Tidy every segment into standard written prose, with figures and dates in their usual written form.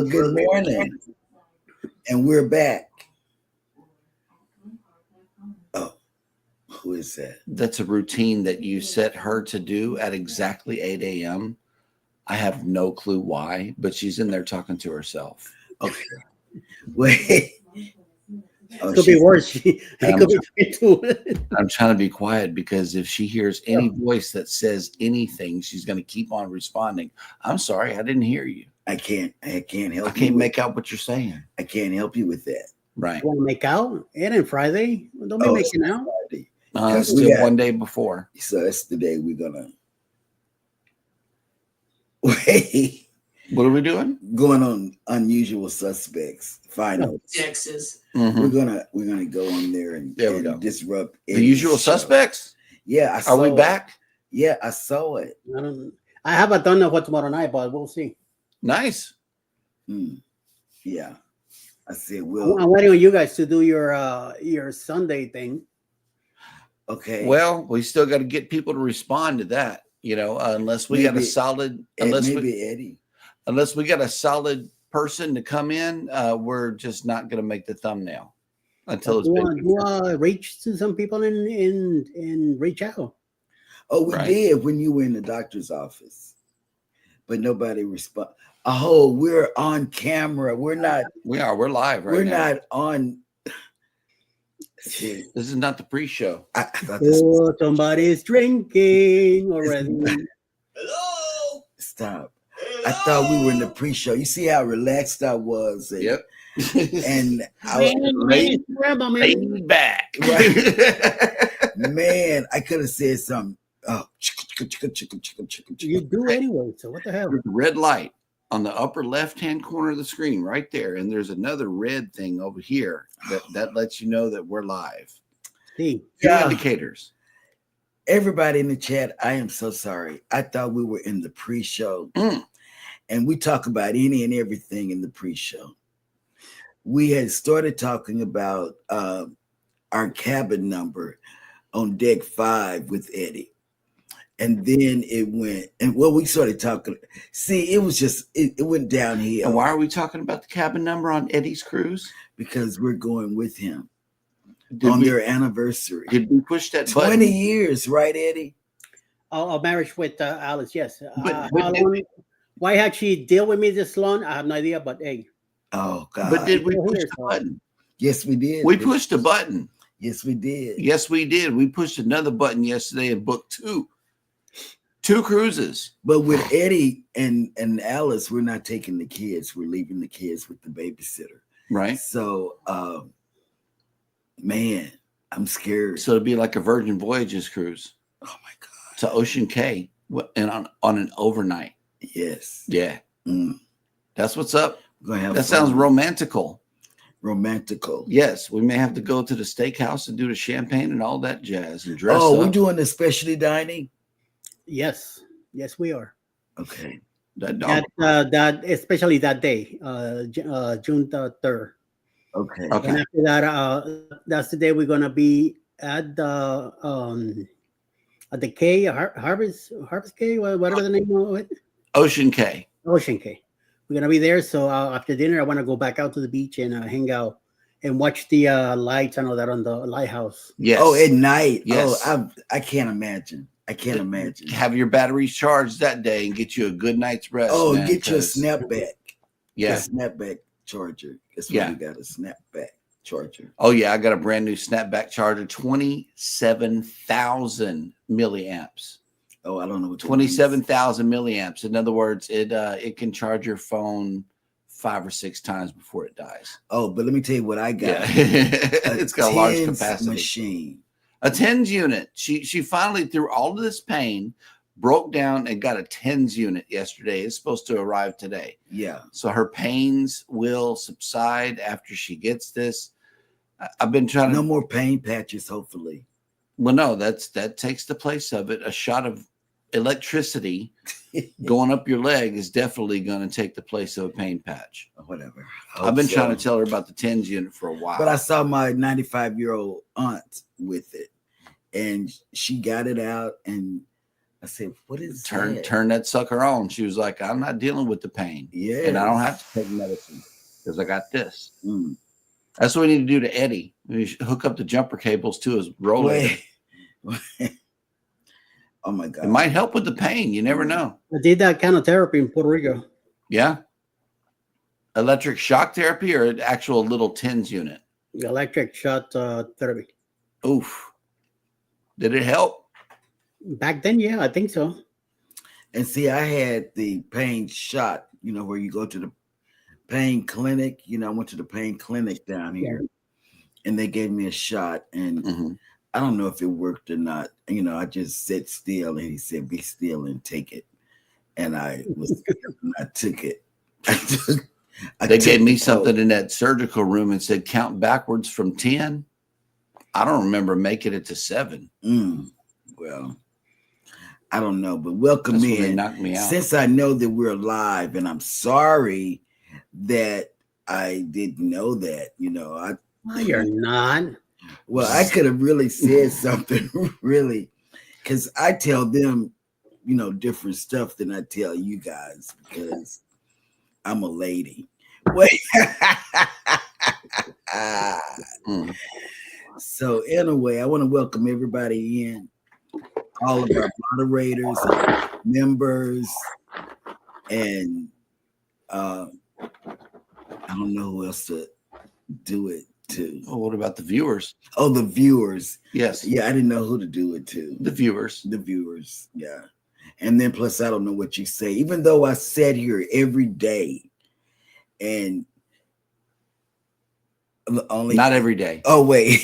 Well, good morning. And we're back. Oh, who is that? That's a routine that you set her to do at exactly 8 a.m. I have no clue why, but she's in there talking to herself. Okay. Wait. It could be worse. It could be too. I'm trying to be quiet because if she hears any voice that says anything, she's going to keep on responding. I'm sorry, I didn't hear you. I can't help. I can't make out what you're saying. I can't help you with that. Right. You want to make out? It ain't Friday. Don't be making out. It's still one day before. So that's the day we're gonna wait. What are we doing? Going on Unusual Suspects finals. Texas. Mm-hmm. We're gonna go on there and disrupt the Usual Suspects. Yeah, are we back? Yeah, I saw it. I haven't done what tomorrow night, but we'll see. Nice. Yeah, I said I'm waiting on you guys to do your Sunday thing. Okay. Well, we still got to get people to respond to that. Unless we got a solid, unless we got a solid person to come in, we're just not going to make the thumbnail until it's been reach to some people and reach out. Oh, we did when you were in the doctor's office, but nobody responded. Oh, we're on camera. We're not. We're live right now. We're not on. This is not the pre-show. I thought this was... somebody's drinking already. Hello. Stop. Hello. I thought we were in the pre-show. You see how relaxed I was. Yep. And I was laid back. Right? Man, I could have said something. Oh, you do anyway. So what the hell? There's a red light on the upper left-hand corner of the screen right there, and there's another red thing over here that lets you know that we're live. Two indicators. Everybody in the chat, I am so sorry. I thought we were in the pre-show, and we talk about any and everything in the pre-show. We had started talking about our cabin number on deck 5 with Eddie. And then it went, and we started talking. See, it was just, it went downhill. And why are we talking about the cabin number on Eddie's cruise? Because we're going with him on their anniversary. Did we push that 20 button? years, right, Eddie? A marriage with Alice, yes. Why had she deal with me this long? I have no idea, but hey. Oh, God. But did we push the button? Yes, we did. We pushed a button. Yes, we did. Yes, we did. We pushed another button yesterday and booked two cruises. But with Eddie and Alice, we're not taking the kids. We're leaving the kids with the babysitter. Right. So, man, I'm scared. So it'd be like a Virgin Voyages cruise. Oh, my God. To Ocean Cay and on an overnight. Yes. Yeah. That's what's up. That sounds romantical. Romantical. Yes. We may have to go to the steakhouse and do the champagne and all that jazz and dress up. Oh, we're doing the specialty dining? Yes, we are. Okay. That especially that day, June 3rd. Okay. And after that, that's the day we're gonna be at the Cay, Harvest Cay, whatever the name of it. Ocean Cay. Ocean Cay. We're gonna be there. So after dinner, I want to go back out to the beach and hang out and watch the lights and all that on the lighthouse. Yes. Oh, at night. Yes. Oh, I can't imagine. Have your batteries charged that day and get you a good night's rest. Oh, get your snapback. Yeah. A snapback charger. That's why you got a snapback charger. Oh, yeah. I got a brand new snapback charger, 27,000 milliamps. Oh, I don't know what 27,000 milliamps. In other words, it can charge your phone 5 or 6 times before it dies. Oh, but let me tell you what I got. Yeah. It's got a large capacity machine. A TENS unit. She finally, through all of this pain, broke down and got a TENS unit yesterday. It's supposed to arrive today. Yeah. So her pains will subside after she gets this. I've been trying to. No more pain patches, hopefully. Well, no, that takes the place of it. A shot of electricity going up your leg is definitely going to take the place of a pain patch. Whatever. I've been trying to tell her about the TENS unit for a while. But I saw my 95-year-old aunt with it, and she got it out, and I said, what is turn that? that sucker on. She was like, I'm not dealing with the pain. Yeah. And I don't have to take medicine because I got this. That's what we need to do to Eddie. We should hook up the jumper cables to his roller. Oh my God. It might help with the pain. You never know. I did that kind of therapy in Puerto Rico. Yeah. Electric shock therapy or an actual little TENS unit? The electric shock therapy. Oof. Did it help? Back then, yeah, I think so. And see, I had the pain shot, where you go to the pain clinic. I went to the pain clinic down here, and they gave me a shot, and I don't know if it worked or not. I just sat still, and he said, "Be still and take it." And I was still, and I took it. They gave me something in that surgical room and said, count backwards from 10. I don't remember making it to 7. Well, I don't know, but welcome in. They knocked me out. Since I know that we're live, and I'm sorry that I didn't know that, No, you're not. Well, I could have really said something, really, because I tell them, different stuff than I tell you guys, because I'm a lady. Wait. So anyway, I want to welcome everybody in, all of our moderators, members, and I don't know who else to do it to. Oh, what about the viewers? Oh, the viewers. Yes. Yeah, I didn't know who to do it to. The viewers. The viewers, yeah. And then plus, I don't know what you say, even though I sat here every day and only not every day. Oh, wait.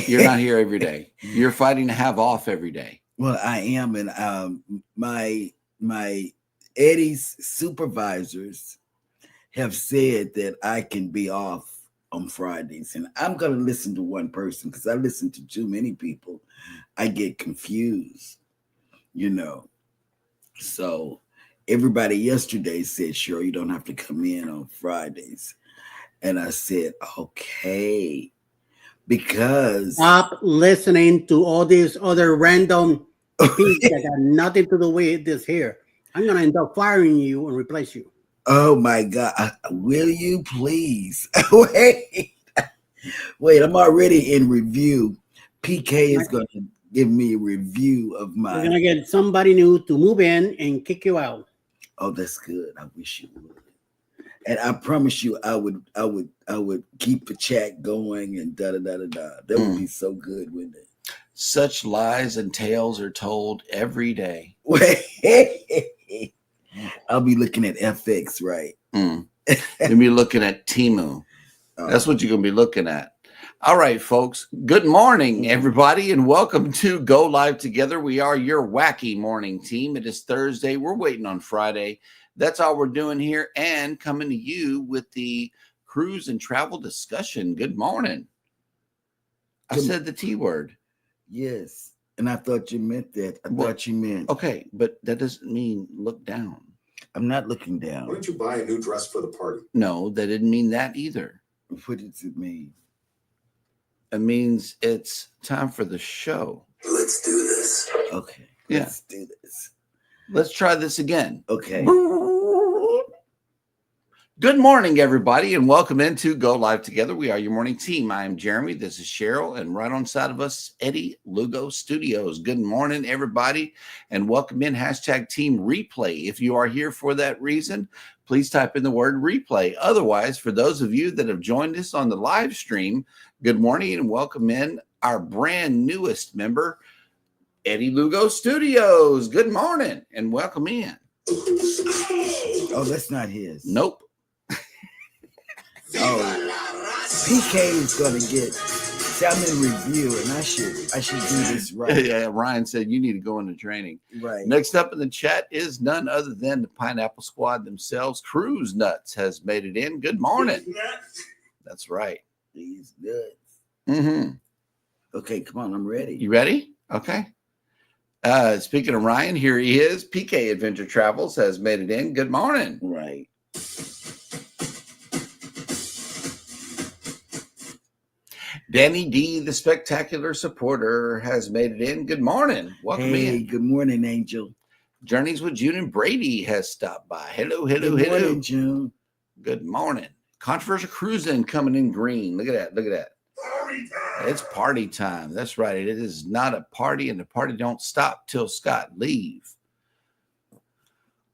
You're not here every day. You're fighting to have off every day. Well, I am. And my Eddie's supervisors have said that I can be off on Fridays. And I'm going to listen to one person because I listen to too many people. I get confused, So everybody yesterday said, Cheryl, you don't have to come in on Fridays. And I said, okay, because stop listening to all these other random people that got nothing to do with this here. I'm gonna end up firing you and replace you. Oh my God! Will you please wait? I'm already in review. PK is going to give me a review of my. We're gonna get somebody new to move in and kick you out. Oh, that's good. I wish you would. And I promise you, I would keep the chat going and da da da da da. That would be so good, wouldn't it? Such lies and tales are told every day. I'll be looking at FX, right? You'll be looking at Temu. That's what you're gonna be looking at. All right, folks. Good morning, everybody, and welcome to Go Live Together. We are your wacky morning team. It is Thursday. We're waiting on Friday. That's all we're doing here and coming to you with the cruise and travel discussion. Good morning. I said the T word. Yes. And I thought you meant that. I thought you meant. Okay, but that doesn't mean look down. I'm not looking down. Why don't you buy a new dress for the party? No, that didn't mean that either. What does it mean? It means it's time for the show. Let's do this. Okay. Yeah. Let's do this. Let's try this again. Okay. Good morning, everybody, and welcome into Go Live Together. We are your morning team. I am Jeremy. This is Cheryl, and right on side of us, Eddie, Lugo Studios. Good morning, everybody, and welcome in #Team Replay. If you are here for that reason, please type in the word replay. Otherwise, for those of you that have joined us on the live stream, good morning and welcome in our brand newest member, Eddie Lugo Studios. Good morning and welcome in. Oh, that's not his. Nope. Oh, PK is gonna get. See, I'm in review, and I should do this right. Yeah, Ryan said you need to go into training. Right. Next up in the chat is none other than the Pineapple Squad themselves. Cruise Nuts has made it in. Good morning. That's right. These nuts. Mm-hmm. Okay, come on, I'm ready. You ready? Okay. Speaking of Ryan, here he is. PK Adventure Travels has made it in. Good morning. Right. Danny D, the spectacular supporter, has made it in. Good morning. Welcome Hey, in. good morning, Angel. Journeys with June and Brady has stopped by. Hello, hello, Good hello. morning, June. Good morning. Controversial Cruising coming in green. Look at that. Look at that. It's party time. That's right. It is not a party, and the party don't stop till Scott leave.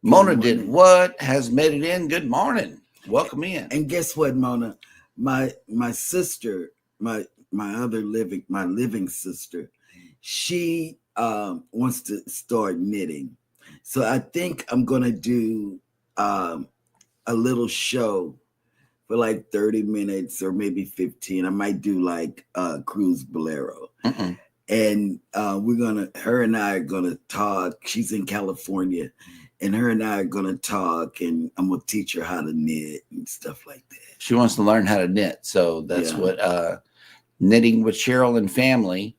Mona did what? Has made it in. Good morning. Welcome in. And guess what, Mona? My sister, my living sister, she wants to start knitting. So I think I'm gonna do a little show for like 30 minutes or maybe 15. I might do like Cruise Bolero. And her and I are gonna talk. She's in California, and her and I are gonna talk, and I'm gonna teach her how to knit and stuff like that. She wants to learn how to knit. So that's what Knitting with Cheryl and Family,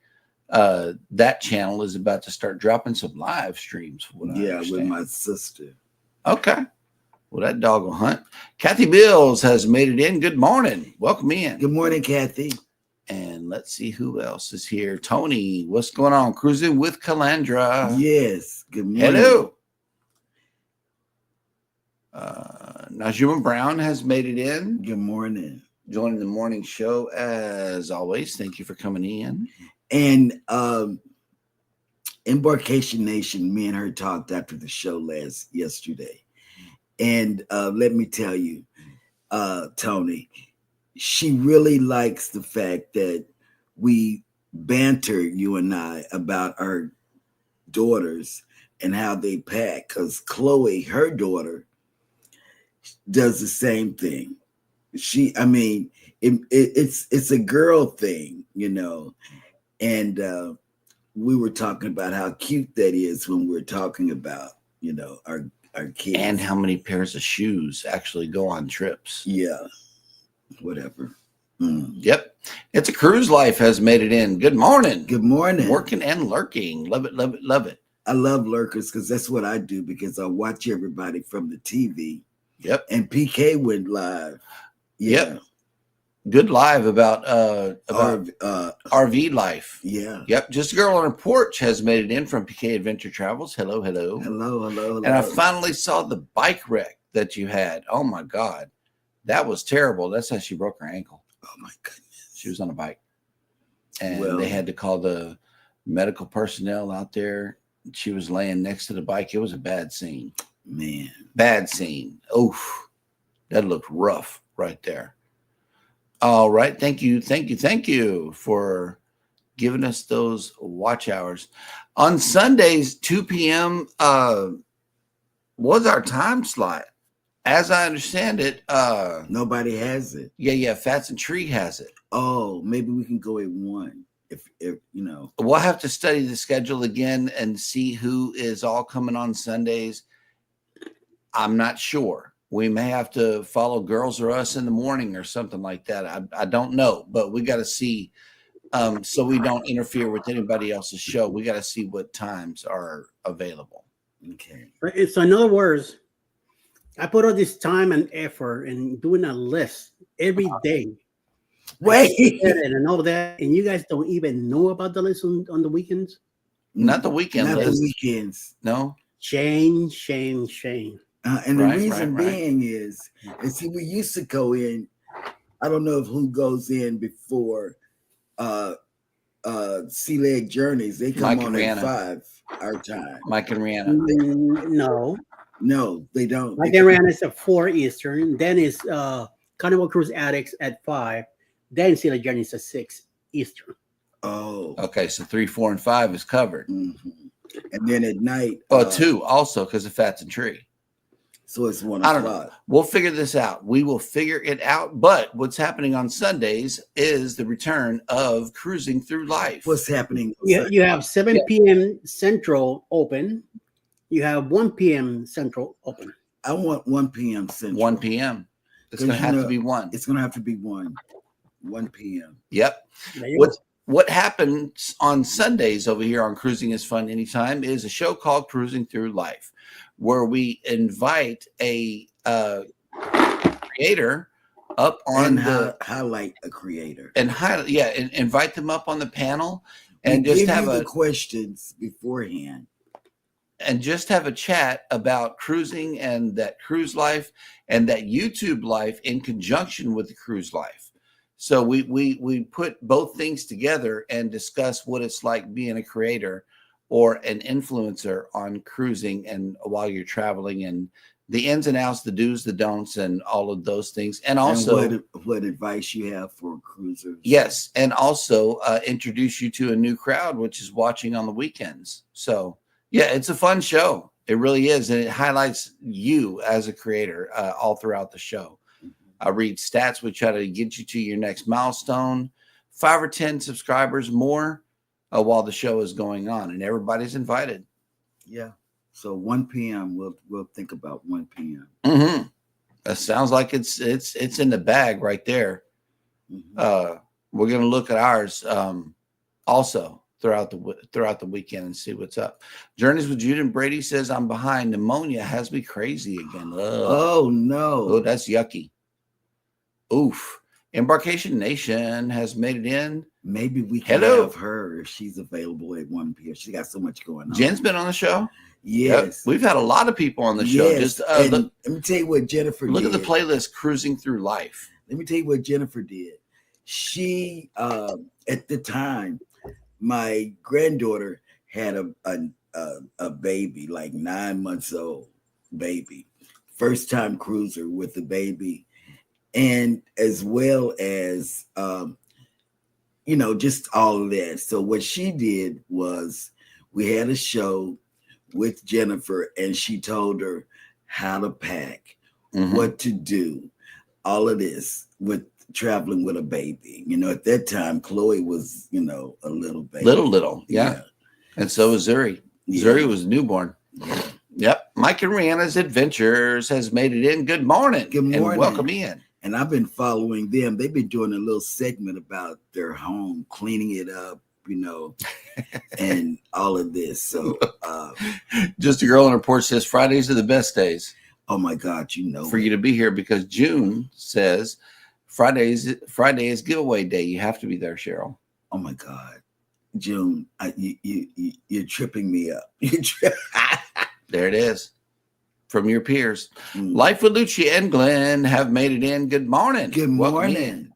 that channel is about to start dropping some live streams. With my sister. Okay. Well, that dog will hunt. Kathy Bills has made it in. Good morning. Welcome in. Good morning, Kathy. And let's see who else is here. Tony, what's going on? Cruising with Calandra. Yes. Good morning. Hello. Najuma Brown has made it in. Good morning. Joining the morning show as always. Thank you for coming in. And Embarkation Nation, me and her talked after the show yesterday. And let me tell you, Tony, she really likes the fact that we banter, you and I, about our daughters and how they pack. Because Chloe, her daughter, does the same thing. It's a girl thing, you know. And we were talking about how cute that is when we're talking about, you know, our kids. And how many pairs of shoes actually go on trips. Yeah. Whatever. Yep. It's a Cruise Life has made it in. Good morning. Good morning. Working and lurking. Love it, love it, love it. I love lurkers because that's what I do, because I watch everybody from the TV. Yep. And PK went live. Yeah. Yep. Good live about RV life. Yeah. Yep. Just a Girl on a Porch has made it in from PK Adventure Travels. Hello, hello. Hello, hello, hello. And I finally saw the bike wreck that you had. Oh my God. That was terrible. That's how she broke her ankle. Oh my goodness. She was on a bike. And they had to call the medical personnel out there. She was laying next to the bike. It was a bad scene. Man. Bad scene. Oof. That looked rough right there. All right. Thank you. Thank you. Thank you for giving us those watch hours. On Sundays, 2 p.m. Was our time slot. As I understand it, nobody has it. Yeah. Fats and Tree has it. Oh, maybe we can go at 1. If you know. We'll have to study the schedule again and see who is all coming on Sundays. I'm not sure. We may have to follow Girls or Us in the morning or something like that. I don't know, but we got to see so we don't interfere with anybody else's show. We got to see what times are available. Okay. So in other words, I put all this time and effort in doing a list every day. Wait. And all that, and you guys don't even know about the list on the weekends? Not the weekend Not list. the weekends. No. Shame. And the reason being is see, we used to go in. I don't know if who goes in before Sea Leg Journeys. They come Mike on and at 5 our time. Mike and Rihanna. No, they don't. Mike and Rihanna is at 4 Eastern. Then is Carnival Cruise Addicts at 5. Then Sea Leg Journeys at 6 Eastern. Oh. Okay, so 3, 4, and 5 is covered. Mm-hmm. And then at night. 2 also because of Fats and Tree. So it's 1 I o'clock. don't know. We'll figure this out. We will figure it out. But what's happening on Sundays is the return of Cruising Through Life. What's happening? You have 7 p.m. Central open. You have 1 p.m. Central open. I want 1 p.m. Central. 1 p.m. It's going to have to be 1. It's going to have to be 1 p.m. Yep. What happens on Sundays over here on Cruising is Fun Anytime is a show called Cruising Through Life, where we invite a creator up on highlight a creator and invite them up on the panel and just give have the questions beforehand. And just have a chat about cruising and that cruise life and that YouTube life in conjunction with the cruise life. So we put both things together and discuss what it's like being a creator or an influencer on cruising and while you're traveling, and the ins and outs, the do's, the don'ts, and all of those things. And also and what advice you have for cruisers. Yes. And also introduce you to a new crowd, which is watching on the weekends. So yeah, it's a fun show. It really is. And it highlights you as a creator all throughout the show. I read stats. We try to get you to your next milestone, 5 or 10 subscribers more while the show is going on, and everybody's invited. Yeah. So 1 p.m. We'll think about 1 p.m. Mm-hmm. That sounds like it's in the bag right there. Mm-hmm. We're going to look at ours also throughout the weekend and see what's up. Journeys with Jude and Brady says, I'm behind. Pneumonia has me crazy again. Oh, no. Oh, that's yucky. Oof. Embarkation Nation has made it in. Maybe we can have her if she's available at 1 p.m. She got so much going on. Jen's been on the show. Yes. Yep. We've had a lot of people on the show. Yes. Just let me tell you what Jennifer did. Look at the playlist, Cruising Through Life. Let me tell you what Jennifer did. She, at the time, my granddaughter had a baby, like 9 months old baby, first time cruiser with the baby, and as well as just all of that. So what she did was we had a show with Jennifer, and she told her how to pack, what to do, all of this with traveling with a baby. At that time, Chloe was, a little baby. Little. Yeah. And so was Zuri. Yeah. Zuri was newborn. Yeah. Yep. Mike and Rihanna's Adventures has made it in. Good morning. Good morning. And welcome in. And I've been following them. They've been doing a little segment about their home, cleaning it up, and all of this. So just a girl on her porch says Fridays are the best days. Oh my God, for you to be here, because June says Friday is giveaway day. You have to be there, Cheryl. Oh my God, June, you're tripping me up. There it is. From your peers. Life with Lucia and Glenn have made it in. Good morning. Good morning.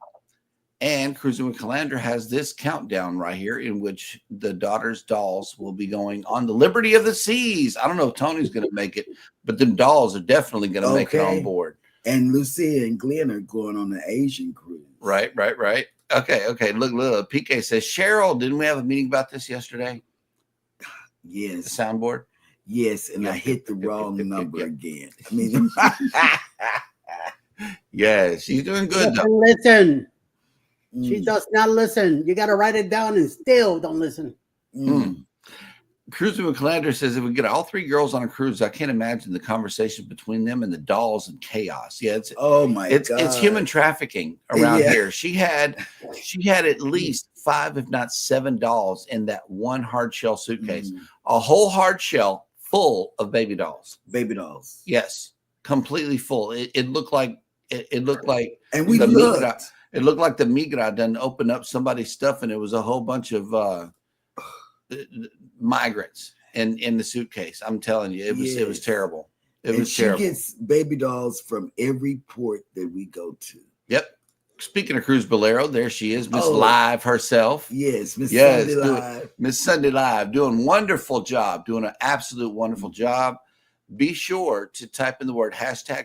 And Cruising with Calandra has this countdown right here in which the daughter's dolls will be going on the Liberty of the Seas. I don't know if Tony's going to make it, but them dolls are definitely going to make it on board. And Lucia and Glenn are going on the Asian cruise. Right. Okay. Look. PK says, Cheryl, didn't we have a meeting about this yesterday? Yes. The soundboard? Yes, and I hit the wrong number again. I mean, yeah, she's doing good. Listen. She does not listen. You got to write it down and still don't listen. Cruising with Calandra says, if we get all 3 girls on a cruise, I can't imagine the conversation between them and the dolls and chaos. Yeah, it's human trafficking around here. She had at least 5, if not 7 dolls in that one hard shell suitcase. A whole hard shell full of baby dolls. Baby dolls. Yes, completely full. It looked like and we looked. It looked like the migra done opened up somebody's stuff, and it was a whole bunch of migrants in the suitcase. I'm telling you, it was terrible. It was terrible. She gets baby dolls from every port that we go to. Yep. Speaking of Cruise Bolero, there she is, Miss Live herself. Yes, Miss Sunday Live. Miss Sunday Live, doing wonderful job, doing an absolute wonderful job. Be sure to type in the word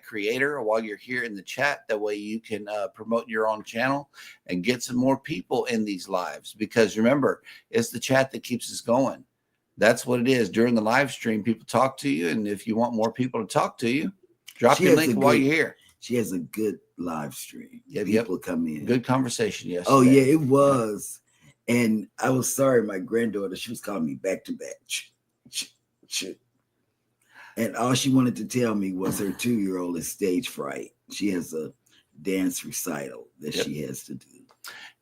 #creator while you're here in the chat. That way you can promote your own channel and get some more people in these lives. Because remember, it's the chat that keeps us going. That's what it is. During the live stream, people talk to you. And if you want more people to talk to you, drop your link while you're here. She has a good live stream. Yep, people come in. Good conversation yesterday. Oh, yeah, it was. And I was sorry, my granddaughter, she was calling me back to back. And all she wanted to tell me was her 2-year-old is stage fright. She has a dance recital that she has to do.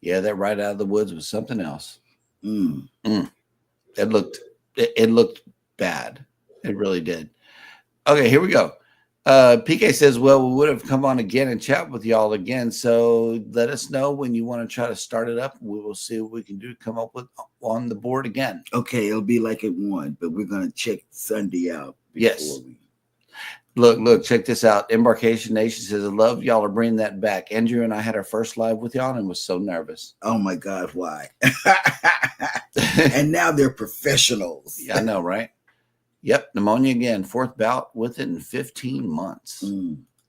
Yeah, that Right Out of the Woods was something else. It looked bad. It really did. Okay, here we go. PK says, well, we would have come on again and chat with y'all again. So let us know when you want to try to start it up. We will see what we can do to come up with on the board again. Okay, it'll be like at 1, but we're going to check Sunday out. Yes. Look, check this out. Embarkation Nation says, I love y'all are bringing that back. Andrew and I had our first live with y'all and was so nervous. Oh my God, why? And now they're professionals. Yeah, I know, right? Yep, pneumonia again. 4th bout with it in 15 months.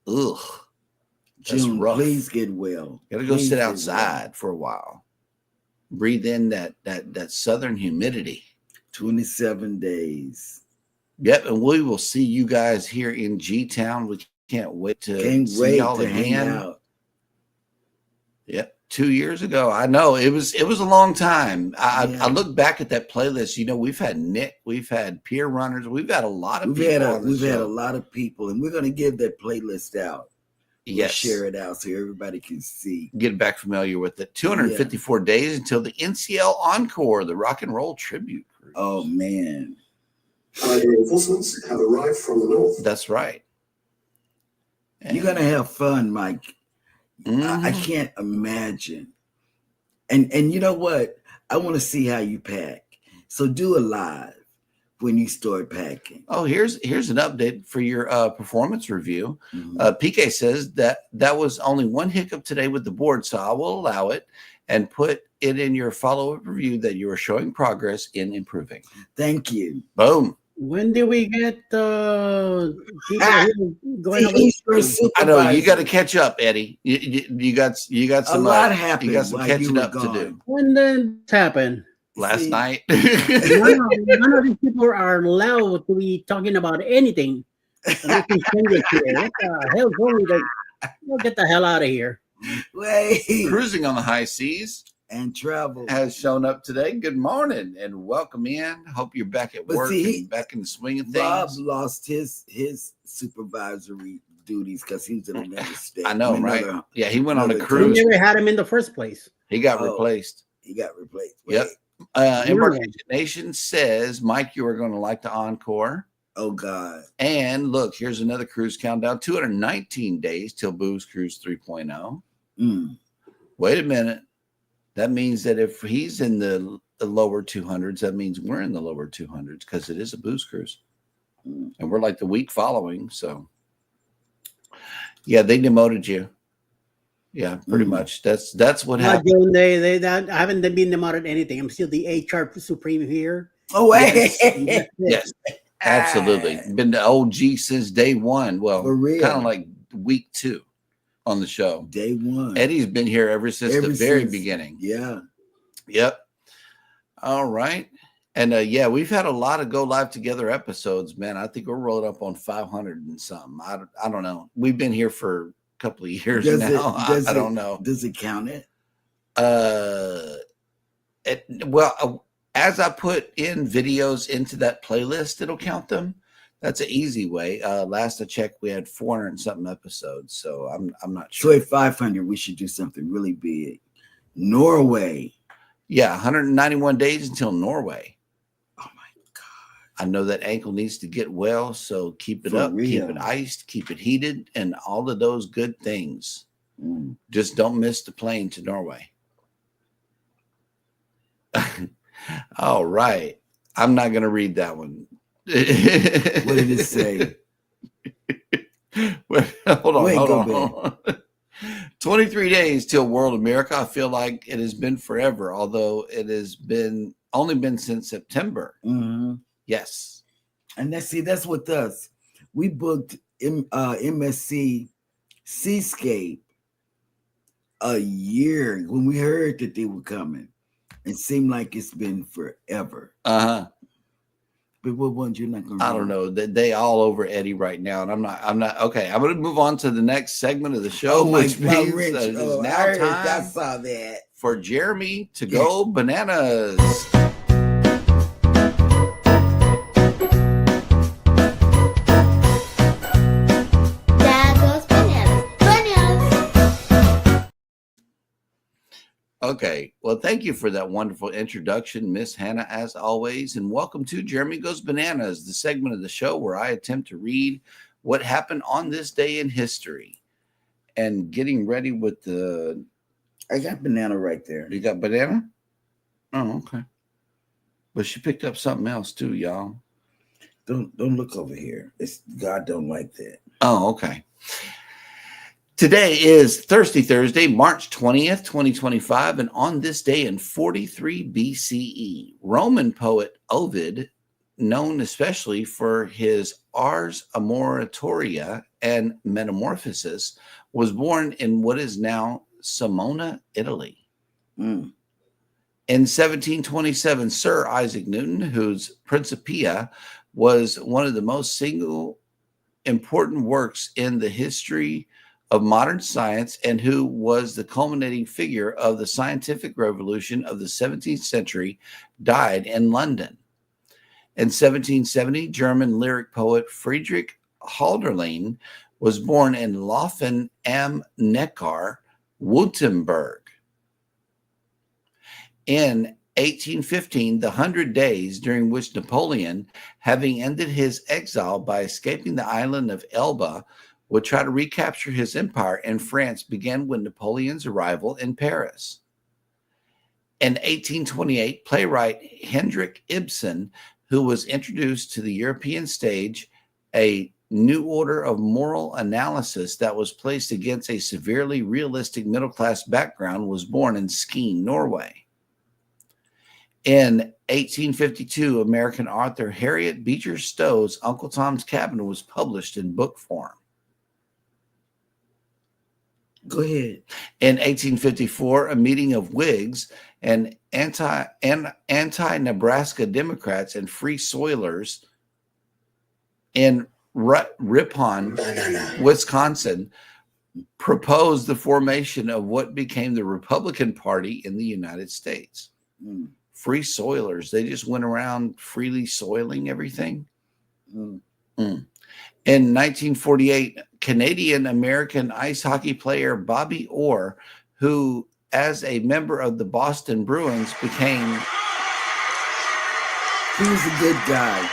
Ugh. That's June, rough. please get well. Gotta go sit outside for a while. Breathe in that southern humidity. 27 days. Yep, and we will see you guys here in G-Town. We can't wait to see y'all again. Hang out. Yep, 2 years ago. I know it was a long time. I look back at that playlist. You know, we've had Nick, we've had peer runners, we've had a lot of people. We've had a lot of people, and we're going to give that playlist out. Yes, we'll share it out so everybody can see. Get back familiar with it. 254 days until the NCL Encore, the rock and roll tribute cruise. Oh man. Reinforcements have arrived from the north. That's right. And you're gonna have fun, Mike. I can't imagine. And you know what? I want to see how you pack. So do a live when you start packing. Oh, here's an update for your performance review. PK says that was only one hiccup today with the board, so I will allow it and put it in your follow-up review that you are showing progress in improving. Thank you. Boom. When do we get people going over? I know you got to catch up, Eddie. You got some a lot happened. You got some catching up to do. When did this happen? Last night. None of these people are allowed to be talking about anything. What the hell's wrong with them? We'll get the hell out of here. Wait. Cruising on the high seas and travel has shown up today. Good morning and welcome in. Hope you're back at work and back in the swing of things. Bob lost his supervisory duties because he was in another state. I know, right? Yeah, he went on a cruise. We never had him in the first place. He got replaced. He got replaced. Yep. Embarkation Nation says, Mike, you are going to like the Encore. Oh, God. And look, here's another cruise countdown. 219 days till Booze Cruise 3.0. Wait a minute. That means that if he's in the lower 200s, that means we're in the lower 200s because it is a Booze Cruise. And we're like the week following. So, yeah, they demoted you. Yeah, pretty much. That's what happened. They I haven't been demoted anything. I'm still the HR supreme here. Oh, wait. Yes, absolutely. Been the OG since day one. Well, kind of like week 2 on the show. Day 1. Eddie's been here ever since the very beginning. Yeah. Yep. All right. And yeah, we've had a lot of Go Live Together episodes, man. I think we're rolling up on 500 and something. I don't know. We've been here for a couple of years now. I don't know. Does it count it? Well, as I put in videos into that playlist, it'll count them. That's an easy way. Last I checked, we had 400 and something episodes, so I'm not sure. So at 500, we should do something really big. Norway. Yeah, 191 days until Norway. Oh my God! I know that ankle needs to get well, so keep it up, keep it iced, keep it heated, and all of those good things. Just don't miss the plane to Norway. All right, I'm not going to read that one. What did it say? Hold on. 23 days till World America. I feel like it has been forever, although it has only been since September. Yes. And that's with us. We booked MSC Seascape a year when we heard that they were coming. It seemed like it's been forever. But what ones you're not going to? I don't know. They all over Eddie right now, and I'm not. Okay, I'm going to move on to the next segment of the show, which means it is now time. I saw that for Jeremy to go bananas. Okay, well, thank you for that wonderful introduction, Miss Hannah, as always, and welcome to Jeremy Goes Bananas, the segment of the show where I attempt to read what happened on this day in history, and getting ready with the. I got banana right there. You got banana? Oh, okay. But she picked up something else too, y'all. Don't look over here. It's God don't like that. Oh, okay. Today is Thursday, March 20th, 2025, and on this day in 43 BCE, Roman poet Ovid, known especially for his Ars Amoratoria and Metamorphosis, was born in what is now Sulmona, Italy. Mm. In 1727, Sir Isaac Newton, whose Principia was one of the most single important works in the history of modern science and who was the culminating figure of the scientific revolution of the 17th century, died in London. In 1770, German lyric poet Friedrich Hölderlin was born in Laufen am Neckar, Württemberg. In 1815, the 100 days during which Napoleon, having ended his exile by escaping the island of Elba, would try to recapture his empire in France, began with Napoleon's arrival in Paris. In 1828, playwright Henrik Ibsen, who was introduced to the European stage a new order of moral analysis that was placed against a severely realistic middle-class background, was born in Skien, Norway. In 1852, American author Harriet Beecher Stowe's Uncle Tom's Cabin was published in book form. Go ahead. In 1854, a meeting of Whigs and anti-Nebraska Democrats and Free Soilers in Ripon, Wisconsin, proposed the formation of what became the Republican Party in the United States. Mm. Free Soilers, they just went around freely soiling everything. Mm. Mm. In 1948, Canadian-American ice hockey player Bobby Orr, who as a member of the Boston Bruins became... He was a good guy.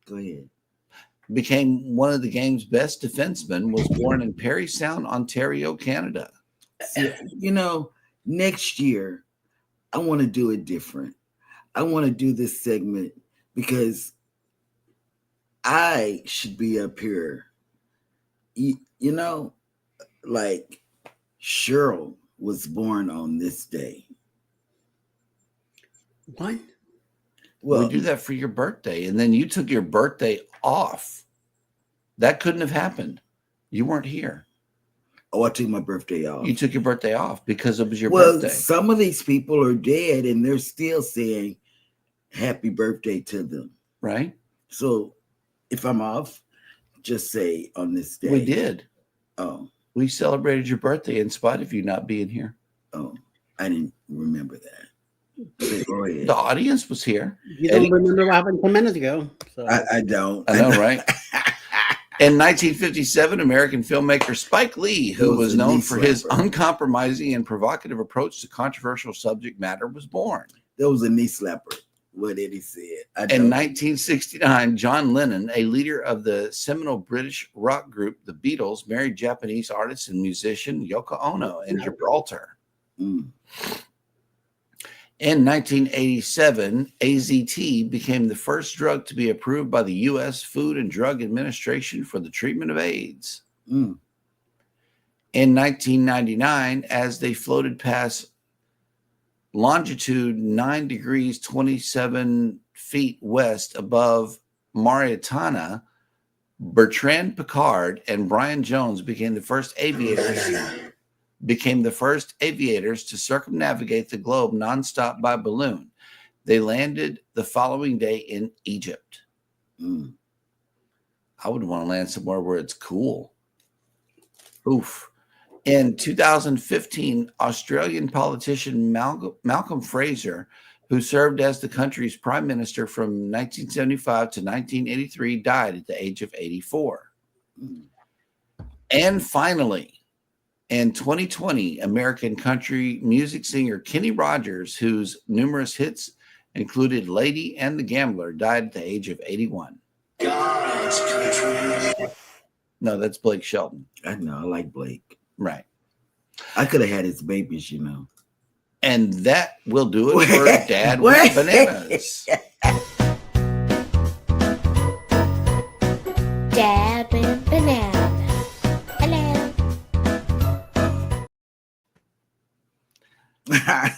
Go ahead. Became one of the game's best defensemen, was born in Parry Sound, Ontario, Canada. You know, next year, I want to do it different. I want to do this segment because I should be up here. You know, like Cheryl was born on this day. What? Well, we do that for your birthday, and then you took your birthday off. That couldn't have happened. You weren't here. Oh, I took my birthday off. You took your birthday off because it was your birthday. Some of these people are dead, and they're still saying happy birthday to them. Right. So if I'm off, just say on this day. We did. Oh. We celebrated your birthday in spite of you not being here. Oh, I didn't remember that. Go ahead. The audience was here. You don't remember what happened 10 minutes ago. So. I don't. I know, right? In 1957, American filmmaker Spike Lee, who was known for his uncompromising and provocative approach to controversial subject matter, was born. There was a knee slapper. What did he say? In 1969, John Lennon, a leader of the seminal British rock group The Beatles, married Japanese artist and musician Yoko Ono in Gibraltar. Mm. In 1987, AZT became the first drug to be approved by the U.S. Food and Drug Administration for the treatment of AIDS. Mm. In 1999, as they floated past longitude 9 degrees 27 feet west above Mauritania, Bertrand Piccard and Brian Jones became the first aviators to circumnavigate the globe nonstop by balloon. They landed the following day in Egypt. Mm. I would want to land somewhere where it's cool. Oof. In 2015, Australian politician Malcolm Fraser, who served as the country's prime minister from 1975 to 1983, died at the age of 84. Mm. And finally, in 2020, American country music singer Kenny Rogers, whose numerous hits included Lady and the Gambler, died at the age of 81. God's country. No, that's Blake Shelton. I know. I like Blake. Right. I could have had his babies, you know. And that will do it for Dad with Bananas. Dad with Banana. Hello.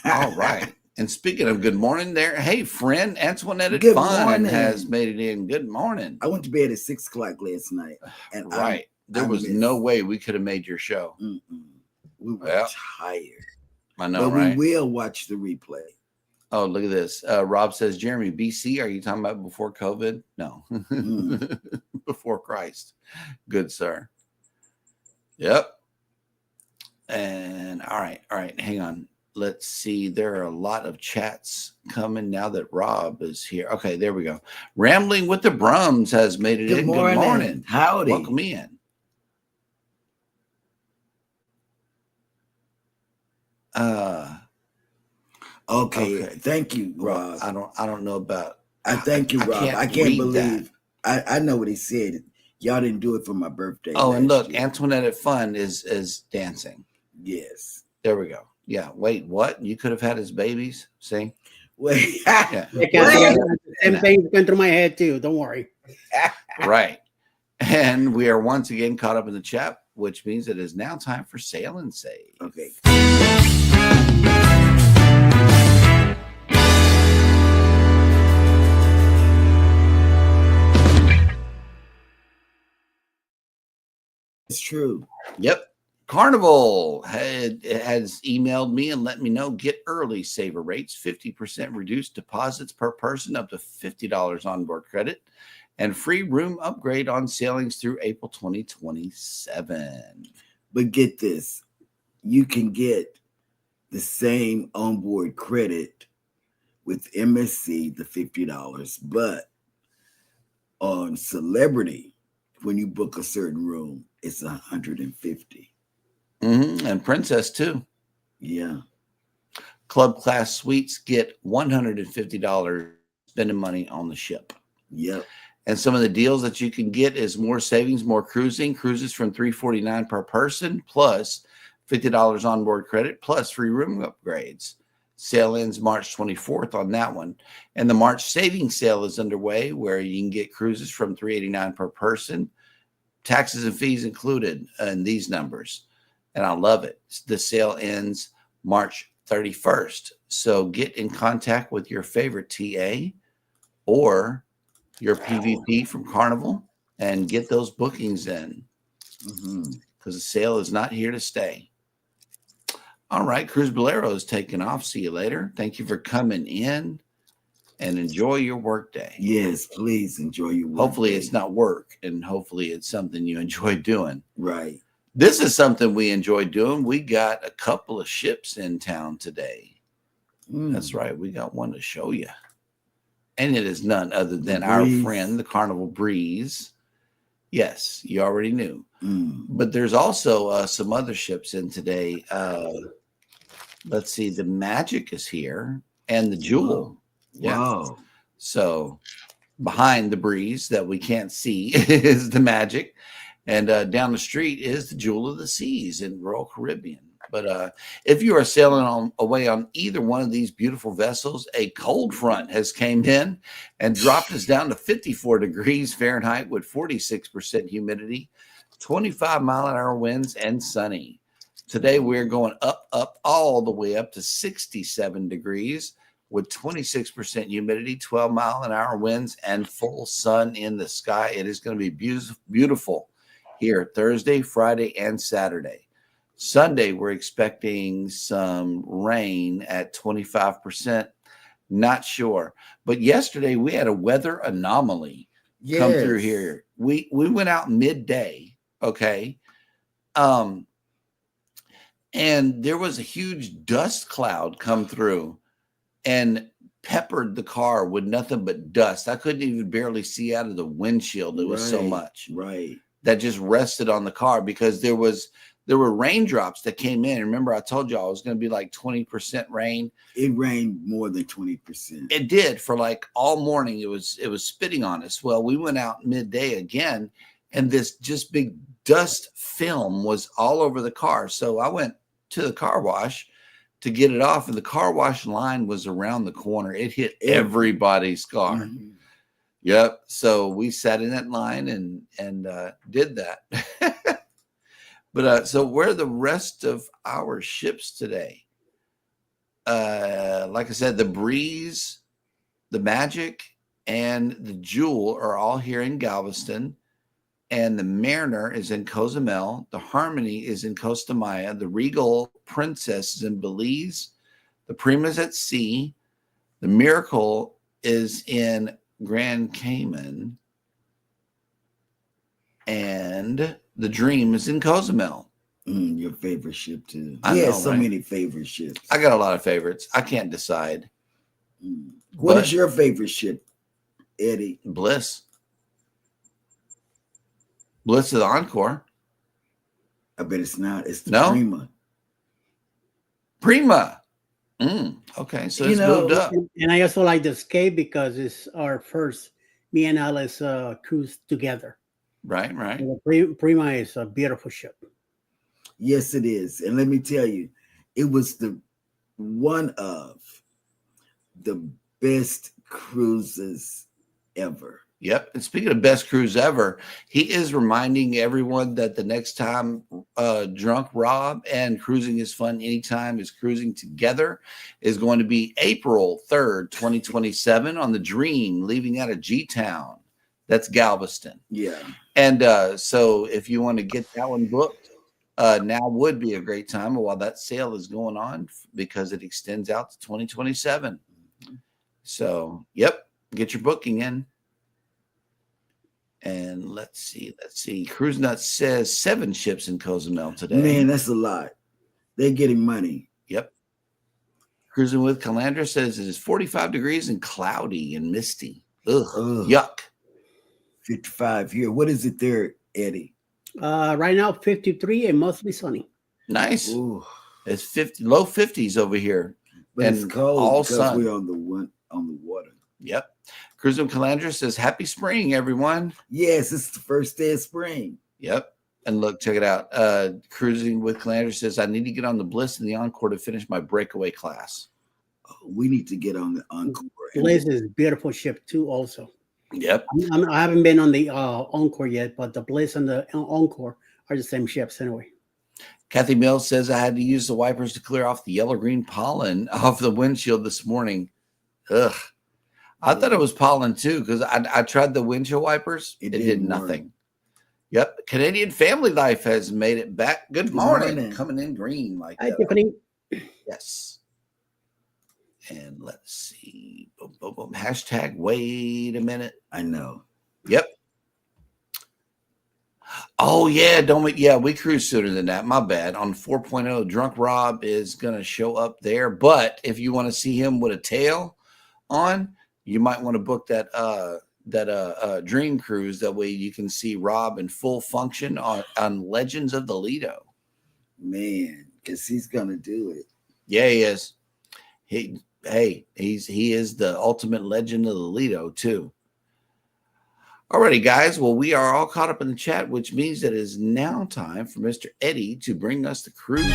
All right. And speaking of good morning there, hey, friend, Antoinette Good Fun morning. has made it in. Good morning. I went to bed at 6 o'clock last night. And Right. There was no way we could have made your show. We were tired. I know, but right? we will watch the replay. Oh, look at this. Rob says, Jeremy, BC, are you talking about before COVID? No. Before Christ. Good, sir. Yep. And all right. Hang on. Let's see. There are a lot of chats coming now that Rob is here. Okay, there we go. Rambling with the Brums has made it in. Good morning. Howdy. Welcome in. Okay. Thank you, Rob. I don't know about. I thank you, Rob. I can't believe. I know what he said. Y'all didn't do it for my birthday. Oh, and look, Antoinette at Fun is dancing. Yes. There we go. Yeah. Wait, what? You could have had his babies. See? Wait. Yeah. Same thing went through my head too. Don't worry. Right. And we are once again caught up in the chat, which means it is now time for Sail and Save. Okay. It's true. Yep. Carnival has emailed me and let me know get early saver rates, 50% reduced deposits per person, up to $50 onboard credit, and free room upgrade on sailings through April 2027. But get this, you can get the same onboard credit with MSC, the $50, but on Celebrity, when you book a certain room, it's $150. And Princess too. Yeah. Club class suites get $150 spending money on the ship. Yep. And some of the deals that you can get is more savings, more cruising. Cruises from $349 per person, plus $50 onboard credit, plus free room upgrades. Sale ends March 24th on that one. And the March savings sale is underway, where you can get cruises from $389 per person, taxes and fees included in these numbers. And I love it. The sale ends March 31st. So get in contact with your favorite TA or your PVP from Carnival and get those bookings in, because the sale is not here to stay. All right. Cruise Bolero is taking off. See you later. Thank you for coming in and enjoy your work day. Yes, please enjoy your work. Hopefully it's not work, and hopefully it's something you enjoy doing. Right. This is something we enjoy doing. We got a couple of ships in town today. That's right. We got one to show you. And it is none other than our friend, the Carnival Breeze. Yes, you already knew. But there's also some other ships in today. Let's see. The Magic is here, and the Jewel. Wow. So behind the Breeze that we can't see is the Magic. And down the street is the Jewel of the Seas in Royal Caribbean. But if you are sailing away on either one of these beautiful vessels, a cold front has came in and dropped us down to 54 degrees Fahrenheit with 46% humidity, 25-mile-an-hour winds, and sunny. Today, we're going up, all the way up to 67 degrees with 26% humidity, 12-mile-an-hour winds, and full sun in the sky. It is going to be beautiful here Thursday, Friday, and Saturday. Sunday, we're expecting some rain at 25%. Not sure. But yesterday, we had a weather anomaly come through here. We went out midday, okay? And there was a huge dust cloud come through and peppered the car with nothing but dust. I couldn't even barely see out of the windshield. It was so much. Right. That just rested on the car because there was there were raindrops that came in. Remember, I told y'all it was going to be like 20% rain. It rained more than 20%. It did for like all morning. It was spitting on us. Well, we went out midday again, and this just big dust film was all over the car. So I went to the car wash to get it off, and the car wash line was around the corner. It hit everybody's car. Mm-hmm. Yep. So we sat in that line and did that. But so where are the rest of our ships today? Like I said, the Breeze, the Magic, and the Jewel are all here in Galveston. And the Mariner is in Cozumel. The Harmony is in Costa Maya. The Regal Princess is in Belize. The Prima's at sea. The Miracle is in Grand Cayman. And the Dream is in Cozumel. Your favorite ship too. I know, so right? many favorite ships. I got a lot of favorites. I can't decide. What is your favorite ship, Eddie? Bliss. Bliss of the Encore. I bet it's not. It's the Prima. Prima. Okay, so it's moved up. And I also like the Escape because it's our first me and Alice cruise together. Right. And the Prima is a beautiful ship. Yes, it is. And let me tell you, it was one of the best cruises ever. Yep. And speaking of best cruise ever, he is reminding everyone that the next time Drunk Rob and Cruising is Fun Anytime is cruising together is going to be April 3rd, 2027 on the Dream, leaving out of G-Town. That's Galveston. Yeah. And so if you want to get that one booked, now would be a great time while that sale is going on because it extends out to 2027. So, yep, get your booking in. And let's see. Cruise Nuts says 7 ships in Cozumel today. Man, that's a lot. They're getting money. Yep. Cruising with Calandra says it is 45 degrees and cloudy and misty. Ugh. Yuck. 55 here. What is it there, Eddie? Right now, 53 and mostly sunny. Nice. Ooh. It's low 50s over here. But and it's cold all because sun. we're on the water. Yep. Cruising with Calandra says happy spring, everyone. Yes, it's the first day of spring. Yep. And look, check it out. Cruising with Calandra says I need to get on the Bliss and the Encore to finish my breakaway class. Oh, we need to get on the Encore. Bliss is a beautiful ship too also. Yep. I haven't been on the Encore yet, but the Bliss and the Encore are the same ships anyway. Kathy Mills says I had to use the wipers to clear off the yellow-green pollen off the windshield this morning. Ugh. I thought it was pollen too because I tried the windshield wipers. It did nothing. Yep. Canadian Family Life has made it back. Good morning. Coming in green like Hi, that. Tiffany. Yes. And let's see. Boom, boom, boom. Hashtag wait a minute. I know. Yep. Oh, yeah. We cruise sooner than that. My bad. On 4.0, Drunk Rob is going to show up there. But if you want to see him with a tail on, you might want to book that Dream Cruise. That way you can see Rob in full function on Legends of the Lido. Man, because he's going to do it. Yeah, he is. He is the ultimate legend of the Lido, too. Alrighty, guys. Well, we are all caught up in the chat, which means that it is now time for Mr. Eddie to bring us the cruise.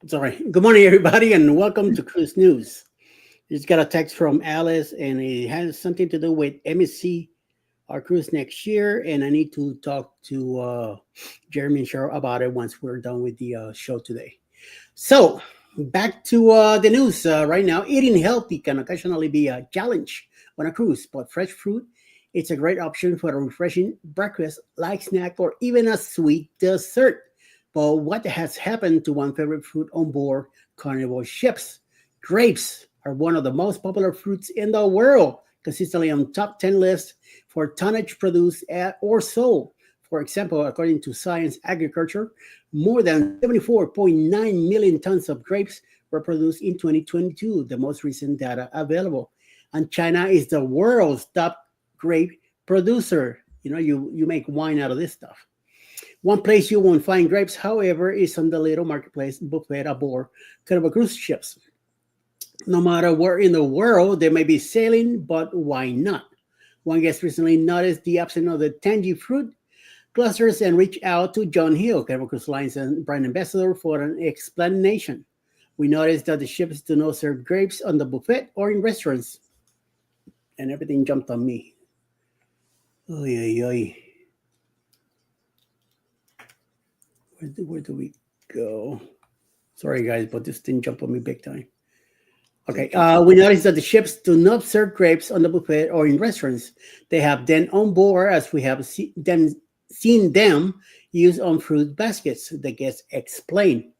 Sorry. Good morning, everybody, and welcome to Cruise News. Just got a text from Alice, and it has something to do with MSC, our cruise next year, and I need to talk to Jeremy Sheryl about it once we're done with the show today. So, back to the news. Right now, eating healthy can occasionally be a challenge on a cruise, but fresh fruit, it's a great option for a refreshing breakfast, light snack, or even a sweet dessert. But what has happened to one favorite fruit on board Carnival ships? Grapes are one of the most popular fruits in the world. consistently on top 10 lists for tonnage produced or sold. For example, according to Science Agriculture, more than 74.9 million tons of grapes were produced in 2022, the most recent data available. And China is the world's top grape producer. You make wine out of this stuff. One place you won't find grapes, however, is on the little marketplace buffet aboard Carnival cruise ships. No matter where in the world they may be sailing, but why not? One guest recently noticed the absence of the tangy fruit clusters and reached out to John Hill, Carnival Cruise Lines and brand ambassador, for an explanation. We noticed that the ships do not serve grapes on the buffet or in restaurants. And everything jumped on me. Oy, oy, oy. Where do we go? Sorry, guys, but this thing jumped on me big time. Okay, we noticed that the ships do not serve grapes on the buffet or in restaurants. They have them on board, as we have seen them use on fruit baskets, the guests explain.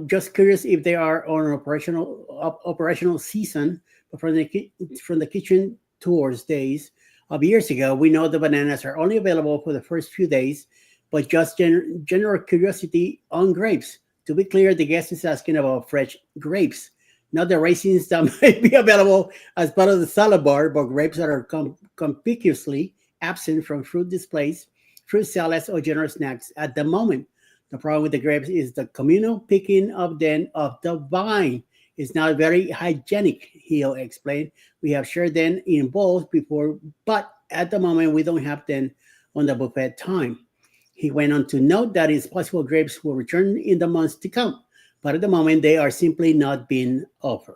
Just curious if they are on operational season, but from the kitchen tours days of years ago, we know the bananas are only available for the first few days, but just general curiosity on grapes. To be clear, the guest is asking about fresh grapes, not the raisins that might be available as part of the salad bar, but grapes that are conspicuously absent from fruit displays, fruit salads, or general snacks at the moment. The problem with the grapes is the communal picking of the vine is not very hygienic, he'll explain. We have shared them in bowls before, but at the moment we don't have them on the buffet time. He went on to note that it's possible grapes will return in the months to come, but at the moment they are simply not being offered.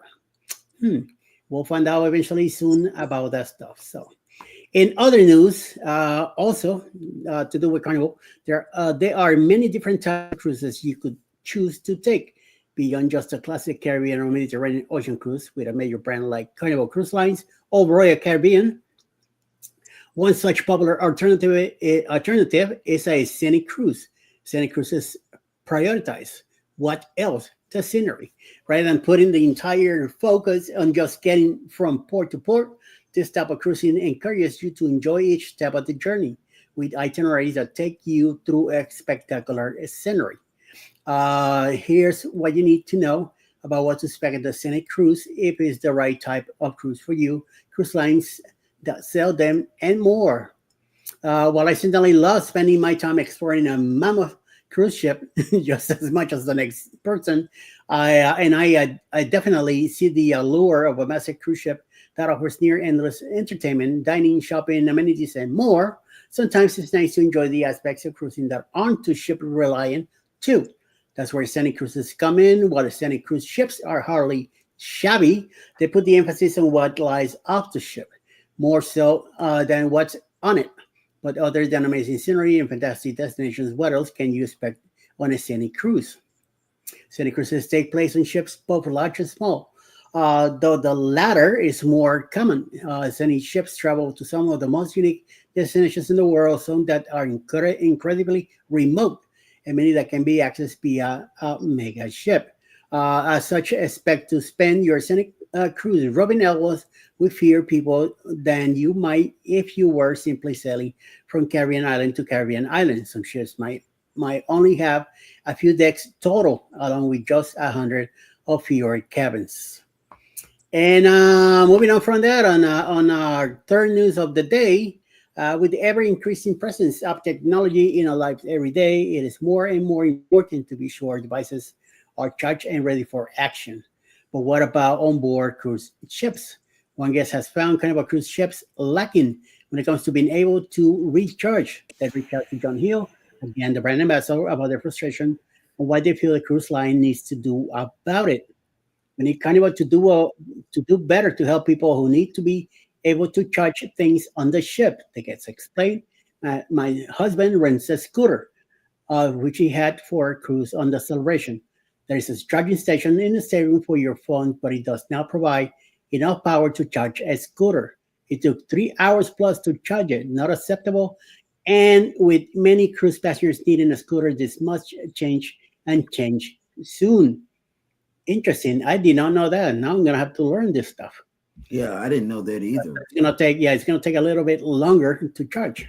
We'll find out eventually soon about that stuff. So, in other news, also to do with Carnival, there are many different types of cruises you could choose to take beyond just a classic Caribbean or Mediterranean ocean cruise with a major brand like Carnival Cruise Lines or Royal Caribbean. One such popular alternative is a scenic cruise. Scenic cruises prioritize what else? The scenery. Rather than putting the entire focus on just getting from port to port, this type of cruising encourages you to enjoy each step of the journey with itineraries that take you through a spectacular scenery. Here's what you need to know about what to expect at the scenic cruise if it's the right type of cruise for you, cruise lines that sell them, and more. While I certainly love spending my time exploring a mammoth cruise ship just as much as the next person, I definitely see the allure of a massive cruise ship that offers near endless entertainment, dining, shopping, amenities, and more. Sometimes it's nice to enjoy the aspects of cruising that aren't too ship reliant too. That's where scenic cruises come in. While the scenic cruise ships are hardly shabby, they put the emphasis on what lies off the ship, more so than what's on it. But other than amazing scenery and fantastic destinations, what else can you expect on a scenic cruise? Scenic cruises take place on ships both large and small, though the latter is more common. Scenic ships travel to some of the most unique destinations in the world, some that are incredibly remote, and many that can be accessed via a mega ship. As such, expect to spend your scenic cruise rubbing elbows with fewer people than you might if you were simply sailing from Caribbean island to Caribbean island. Some ships might only have a few decks total, along with just 100 or fewer cabins. And moving on from that, on our third news of the day, with the ever-increasing presence of technology in our lives every day, it is more and more important to be sure devices are charged and ready for action. But what about onboard cruise ships? One guest has found Carnival cruise ships lacking when it comes to being able to recharge. They reached out to John Hill, again, the brand ambassador, about their frustration and what they feel the cruise line needs to do about it. We need Carnival to do better to help people who need to be able to charge things on the ship. They get explained. My husband rents a scooter, which he had for a cruise on the Celebration. There is a charging station in the stateroom for your phone, but it does not provide enough power to charge a scooter. It took 3 hours plus to charge it, not acceptable. And with many cruise passengers needing a scooter, this must change and change soon. Interesting. I did not know that. Now I'm going to have to learn this stuff. Yeah, I didn't know that either. It's gonna take a little bit longer to charge.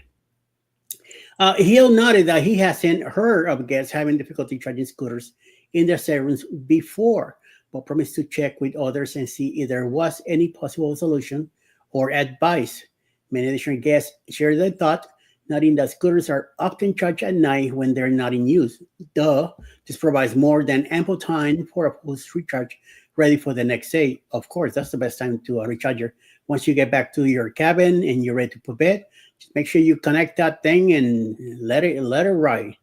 Hill noted that he hasn't heard of guests having difficulty charging scooters in their servants before, but promised to check with others and see if there was any possible solution or advice. Many additional guests shared their thought, noting that scooters are often charged at night when they're not in use. This provides more than ample time for a post recharge ready for the next day. Of course, that's the best time to recharge your. Once you get back to your cabin and you're ready to put bed, just make sure you connect that thing and let it ride.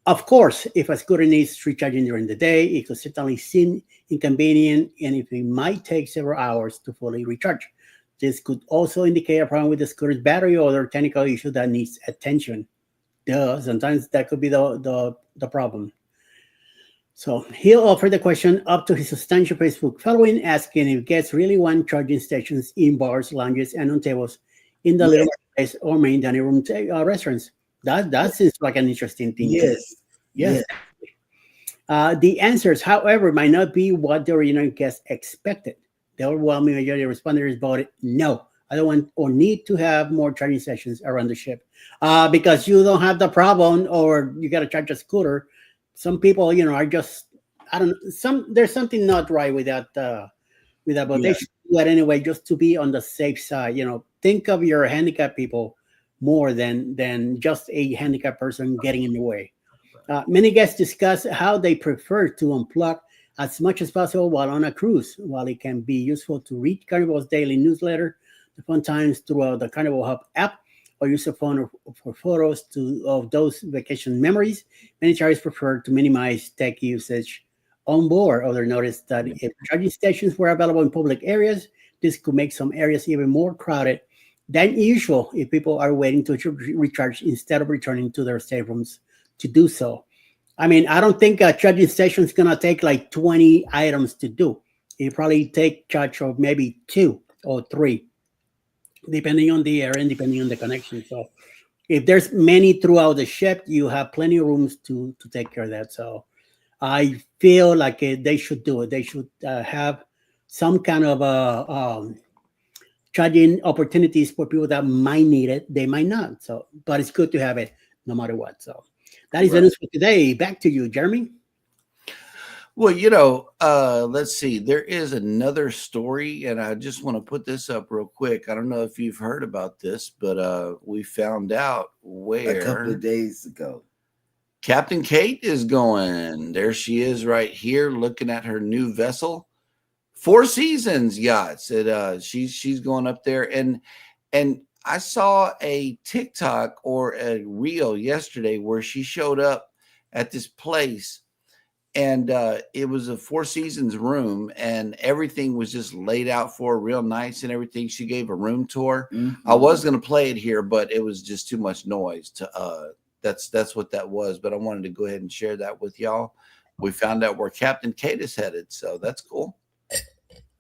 Of course, if a scooter needs recharging during the day, it could certainly seem inconvenient and it might take several hours to fully recharge. This could also indicate a problem with the scooter's battery or other technical issue that needs attention. Sometimes that could be the problem. So he'll offer the question up to his substantial Facebook following, asking if guests really want charging stations in bars, lounges, and on tables in the living place or main dining room restaurants. That seems like an interesting thing. Yes. The answers, however, might not be what the original guests expected. The overwhelming majority of responders voted no. I don't want or need to have more charging sessions around the ship because you don't have the problem or you got to charge a scooter. Some people, are just, I don't know, there's something not right with that, but they should do that anyway, just to be on the safe side. Think of your handicapped people more than just a handicapped person getting in the way. Many guests discuss how they prefer to unplug as much as possible while on a cruise. While it can be useful to read Carnival's daily newsletter, the fun times through the Carnival Hub app, or use a phone for photos of those vacation memories, many travelers prefer to minimize tech usage on board. Others noticed that if charging stations were available in public areas, this could make some areas even more crowded than usual if people are waiting to recharge instead of returning to their staterooms to do so. I mean, I don't think a charging station is going to take like 20 items to do. It probably take charge of maybe 2 or 3, depending on the area and depending on the connection. So if there's many throughout the ship, you have plenty of rooms to take care of that. So I feel like they should do it. They should have some kind of charging opportunities for people that might need it. They might not. So, but it's good to have it no matter what. So that is the news for today. Back to you, Jeremy. Well, let's see. There is another story, and I just want to put this up real quick. I don't know if you've heard about this, but we found out where a couple of days ago. Captain Kate is going. There she is right here looking at her new vessel. Four Seasons Yachts. She's going up there. And I saw a TikTok or a reel yesterday where she showed up at this place. And it was a Four Seasons room, and everything was just laid out for her real nice and everything. She gave a room tour. Mm-hmm. I was going to play it here, but it was just too much noise. That's what that was. But I wanted to go ahead and share that with y'all. We found out where Captain Kate is headed, so that's cool.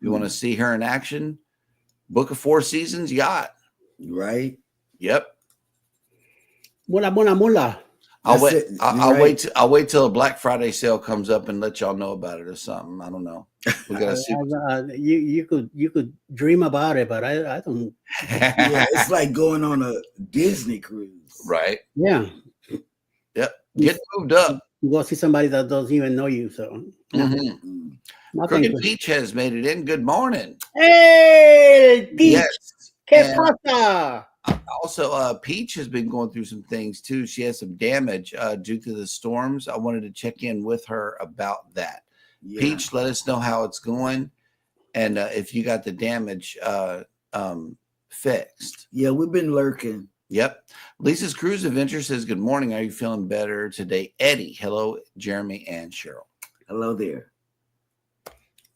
You want to see her in action? Book a Four Seasons yacht. Right? Yep. Mula. I'll wait till a Black Friday sale comes up and let y'all know about it or something. I don't know. We gotta see. You could dream about it, but I don't. Yeah, it's like going on a Disney cruise, right? Yeah. Yep. Get moved up. You go see somebody that doesn't even know you. So. Mm-hmm. Crooked Peach has made it in. Good morning. Hey, Peach. Yes. ¿Qué pasa? Also, Peach has been going through some things too. She has some damage due to the storms. I wanted to check in with her about that. Yeah. Peach, let us know how it's going, and if you got the damage fixed. Yeah, we've been lurking. Yep. Lisa's Cruise Adventures says, "Good morning. Are you feeling better today, Eddie?" Hello, Jeremy and Cheryl. Hello there.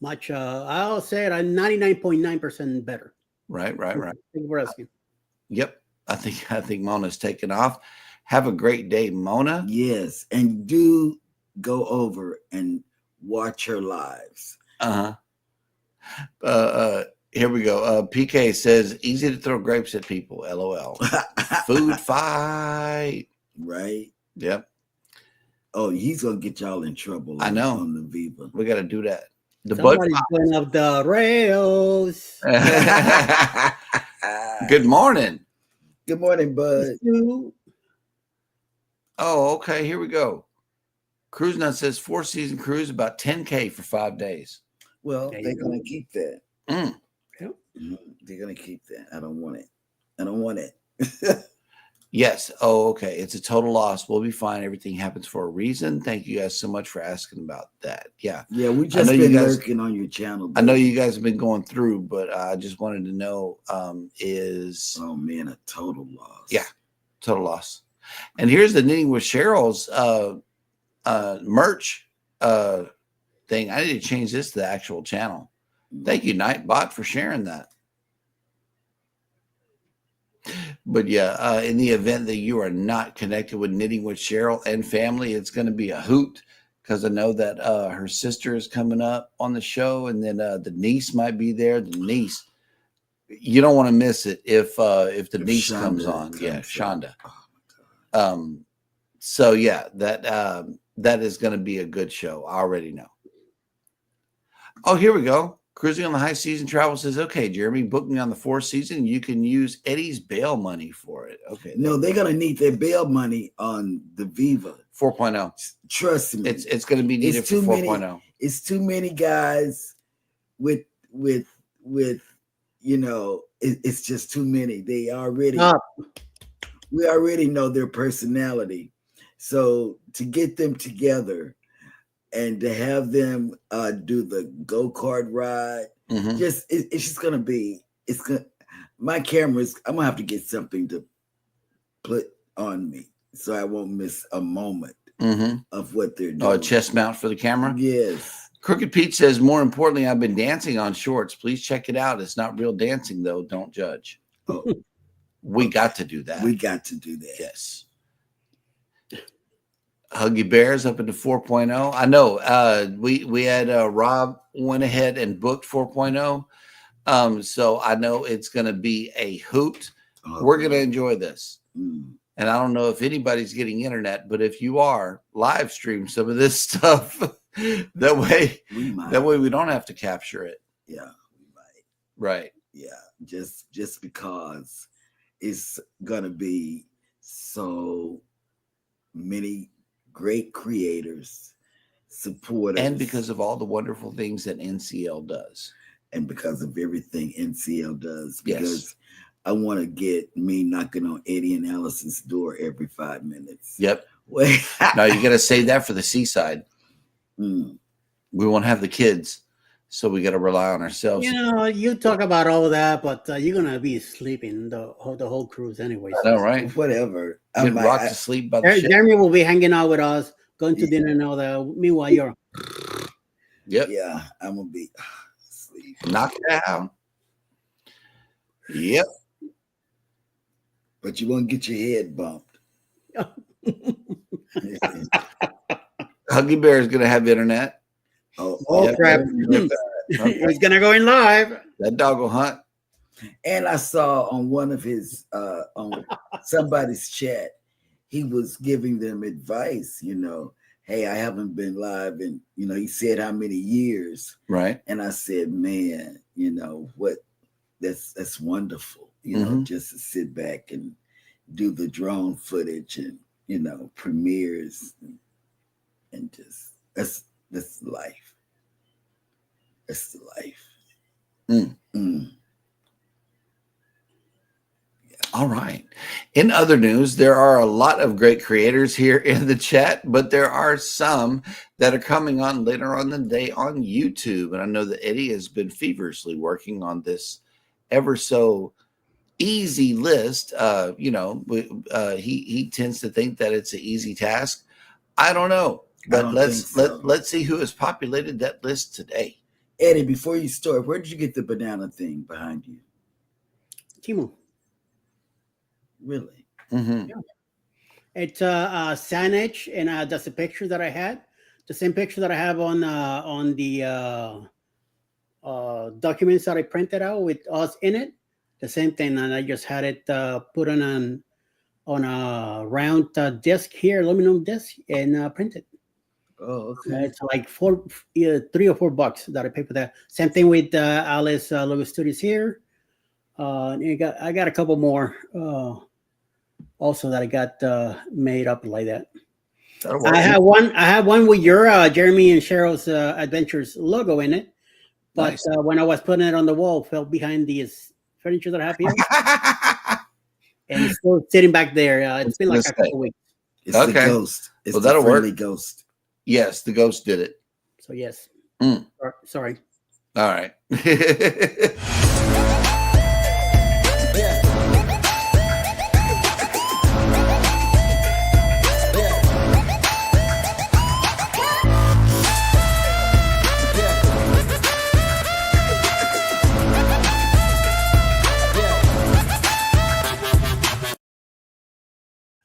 Much. I'll say it. I'm 99.9% better. Right. Thank you for asking. Yep. I think Mona's taken off. Have a great day, Mona. Yes. And do go over and watch her lives. Here we go. PK says, easy to throw grapes at people. LOL. Food fight. Right. Yep. Oh, he's going to get y'all in trouble. I know. On the Viva. We got to do that. The Somebody's going up the rails. Good morning. Good morning, bud. Oh, okay. Here we go. Cruise Nut says 4-season cruise, about 10K for 5 days. Well, they're going to keep that. Mm. Yep. They're going to keep that. I don't want it. Yes. Oh, okay. It's a total loss. We'll be fine. Everything happens for a reason. Thank you guys so much for asking about that. Yeah. Yeah, we just been lurking on your channel. I know you guys have been going through, but I just wanted to know is... Oh, man, a total loss. Yeah, total loss. And here's the Knitting with Cheryl's merch thing. I need to change this to the actual channel. Thank you, Nightbot, for sharing that. But yeah, in the event that you are not connected with Knitting with Cheryl and family, it's going to be a hoot, because I know that her sister is coming up on the show, and then the niece might be there. The niece, you don't want to miss it if the niece Shonda comes on. Yeah, up. Shonda. Oh, my God. So yeah, that is going to be a good show. I already know. Oh, here we go. Cruising on the High Season Travel says, okay, Jeremy, book me on the 4th season. You can use Eddie's bail money for it. Okay. No, they're going to need their bail money on the Viva 4.0. Trust me. It's going to be needed for 4.0. It's too many guys with it's just too many. We already know their personality. So to get them together and to have them do the go-kart ride, it's just gonna be, my cameras, I'm gonna have to get something to put on me so I won't miss a moment of what they're doing. Oh, a chest mount for the camera? Yes. Crooked Pete says, more importantly, I've been dancing on shorts. Please check it out. It's not real dancing, though. Don't judge. Oh, we got to do that. we got to do that. Yes. Huggy Bears up into 4.0. I know we had Rob went ahead and booked 4.0. So I know it's going to be a hoot. We're going to enjoy this. And I don't know if anybody's getting internet, but if you are, live stream some of this stuff. That way we don't have to capture it. Yeah, we might. Right. Yeah, just because it's going to be so many great creators, supporters. And because of all the wonderful things that NCL does. And because of everything NCL does. Because yes. I want to get me knocking on Eddie and Allison's door every 5 minutes. Yep. Now you got to save that for the seaside. We won't have the kids, so we got to rely on ourselves. You know, you talk about all that, but you're going to be sleeping the whole cruise anyway. I know, right? Whatever. Get rocked to sleep by the ship. Jeremy will be hanging out with us, going to dinner and all that. Meanwhile, you're... Yep. Yeah, I'm going to be asleep. Knocked out. Yep. But you won't get your head bumped. Huggy Bear is going to have internet. Oh, crap. He's going to go in live. That dog will hunt. And I saw on one of his, on somebody's chat, he was giving them advice, hey, I haven't been live in, he said how many years. Right. And I said, man, that's wonderful, just to sit back and do the drone footage and, premieres and just, that's life. That's the life. Yeah. All right. In other news, there are a lot of great creators here in the chat, but there are some that are coming on later on the day on YouTube. And I know that Eddie has been feverishly working on this ever so easy list. He tends to think that it's an easy task. I don't know, but let's see who has populated that list today. Eddie, before you start, where did you get the banana thing behind you? Timo. Really? Yeah. It's signage, and that's the picture that I had. The same picture that I have on the documents that I printed out with us in it. The same thing, and I just had it put on a round disc here, aluminum disc, and printed. Oh, okay. It's like $3 or $4 that I pay for that. Same thing with Alice Lugo Studios here. I got a couple more also that I got made up like that. I have one with your Jeremy and Cheryl's Adventures logo in it, but Nice. when I was putting it on the wall, fell behind these furniture that I have here, and it's still sitting back there. It's been like a couple weeks. It's the ghost. It's well, the that'll friendly work. ghost. Yes, the ghost did it. So yes. Sorry. All right.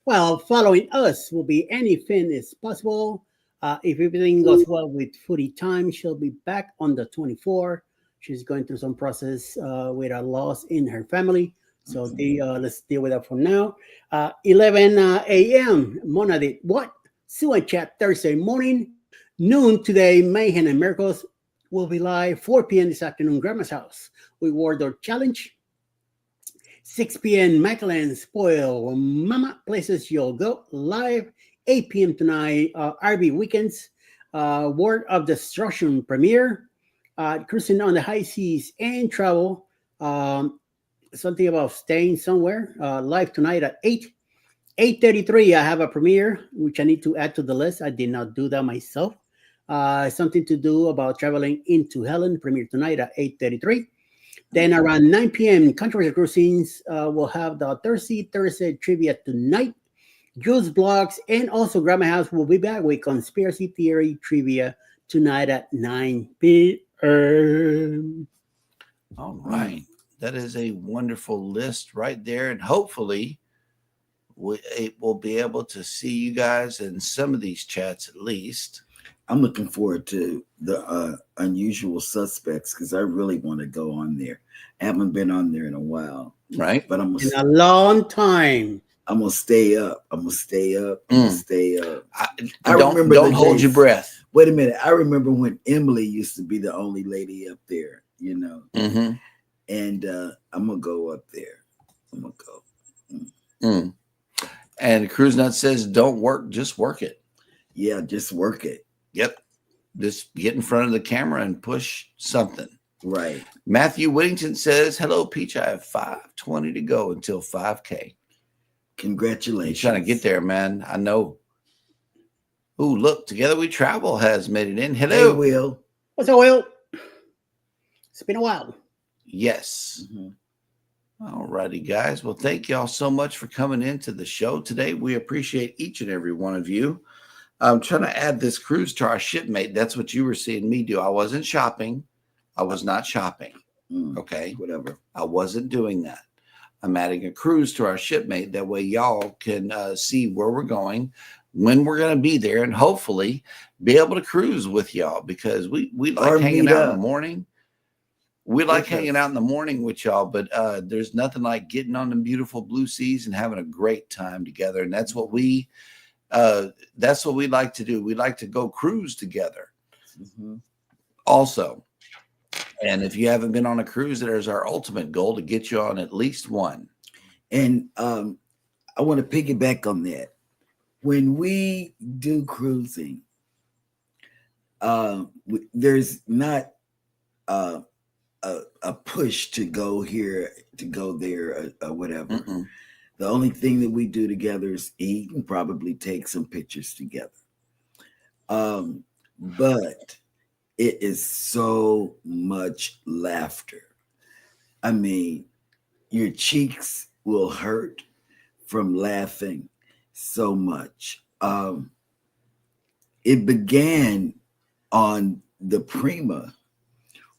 Well, following us will be Anything is Possible. If everything goes well with Foodie Time, she'll be back on the 24th. She's going through some process with a loss in her family. So let's deal with that for now. 11 a.m. Mona did what? Sue and Chat Thursday morning. Noon today, Mayhem and Miracles will be live. 4 p.m. this afternoon, Grandma's House with Wardor Challenge. 6 p.m. Macallan Spoil Mama Places You'll Go live. 8 p.m. tonight, RV Weekends, Word of Destruction premiere, Cruising on the High Seas and Travel, something about staying somewhere, live tonight at 8. 8:33, I have a premiere, which I need to add to the list. I did not do that myself. Something to do about traveling into Helen, premiere tonight at 8:33. Then around 9 p.m., Controversial Cruisings will have the Thursday trivia tonight. Jules Blogs and also Grandma House will be back with Conspiracy Theory trivia tonight at 9 p.m. All right. That is a wonderful list right there. And hopefully we'll be able to see you guys in some of these chats at least. I'm looking forward to the Unusual Suspects because I really want to go on there. I haven't been on there in a while. Right. But I'm in a long time. I'm gonna stay up. I'm gonna stay up. I remember. Don't hold your breath. Wait a minute. I remember when Emily used to be the only lady up there. You know. Mm-hmm. And I'm gonna go up there. I'm gonna go. And Cruise Nut says, "Don't work, just work it." Yeah, just work it. Yep. Just get in front of the camera and push something. Right. Matthew Whittington says, "Hello, Peach. I have 5:20 to go until 5K." Congratulations. You're trying to get there, man. I know. Ooh, look, Together We Travel has made it in. Hello. Hey, Will. What's up, Will? It's been a while. Yes. All righty, guys. Well, thank y'all so much for coming into the show today. We appreciate each and every one of you. I'm trying to add this cruise to our shipmate. That's what you were seeing me do. I wasn't shopping. I was not shopping. Okay. Whatever. I wasn't doing that. I'm adding a cruise to our shipmate. That way y'all can see where we're going, when we're going to be there, and hopefully be able to cruise with y'all because we like hanging out in the morning. We like hanging out in the morning with y'all, but there's nothing like getting on the beautiful blue seas and having a great time together. And that's what we like to do. We like to go cruise together also. And if you haven't been on a cruise, there's our ultimate goal to get you on at least one. And I want to piggyback on that. When we do cruising, there's not a push to go here, to go there, or whatever. The only thing that we do together is eat and probably take some pictures together. But it is so much laughter. I mean, your cheeks will hurt from laughing so much. It began on the Prima.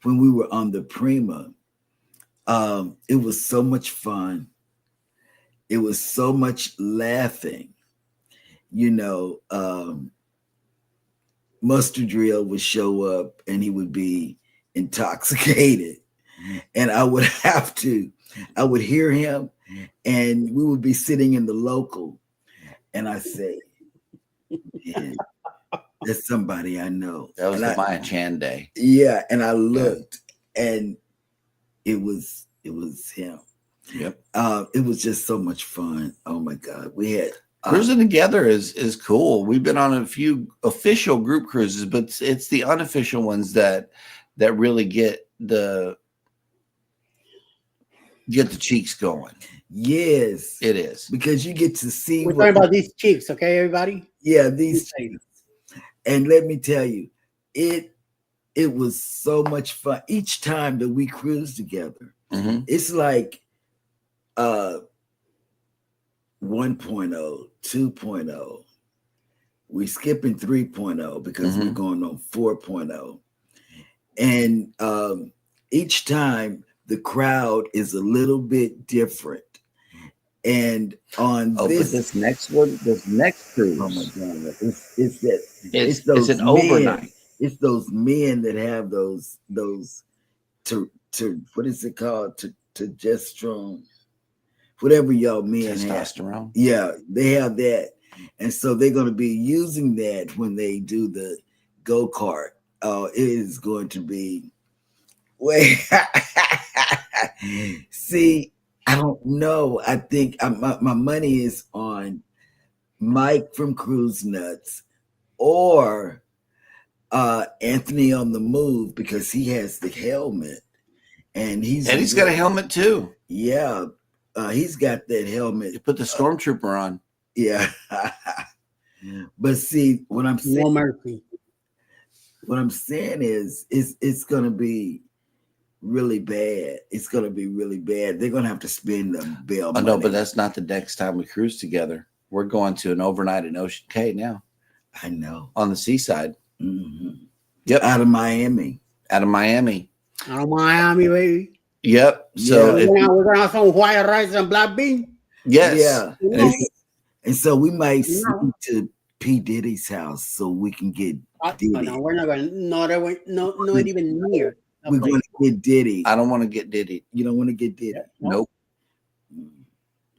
When we were on the Prima, it was so much fun. It was so much laughing. You know, Mustard Drill would show up and he would be intoxicated. And I would hear him and we would be sitting in the local. And I say, man, That's somebody I know. That was And the Maya Chan day. Yeah, and I looked, and it was him. Yep. It was just so much fun. Oh my God, we had cruising together is cool. We've been on a few official group cruises, but it's the unofficial ones that really get the cheeks going. Yes, it is, because you get to see. We're talking about these cheeks, okay, everybody? Yeah, these cheeks. And let me tell you, it was so much fun each time that we cruise together. Mm-hmm. It's like 1.0, 2.0. We're skipping 3.0 because we're going on 4.0. And each time the crowd is a little bit different. And on but this next cruise, oh my God, it's an overnight. It's those men that have those to what is it called, testosterone, whatever y'all men testosterone have. Yeah, they have that, and so they're going to be using that when they do the go-kart. It is going to be see, I don't know. I think my money is on Mike from Cruise Nuts or Anthony on the Move, because he has the helmet, and he's got a helmet too. Yeah, he's got that helmet. You put the stormtrooper on. Yeah, but see, what I'm saying, no mercy. What I'm saying is, it's going to be really bad. It's going to be really bad. They're going to have to spend the bail money. No, but that's not the next time we cruise together. We're going to an overnight in Ocean Cay now. I know, on the seaside. Mm-hmm. Yep, out of Miami. Out of Miami, baby. Yep. So we're gonna have some white rice and black bean. Yes. Yeah. And so we might sneak to P. Diddy's house so we can get Diddy. No, we're not going. No, not even near. We're going to get Diddy. I don't want to get Diddy. You don't want to get Diddy? Nope.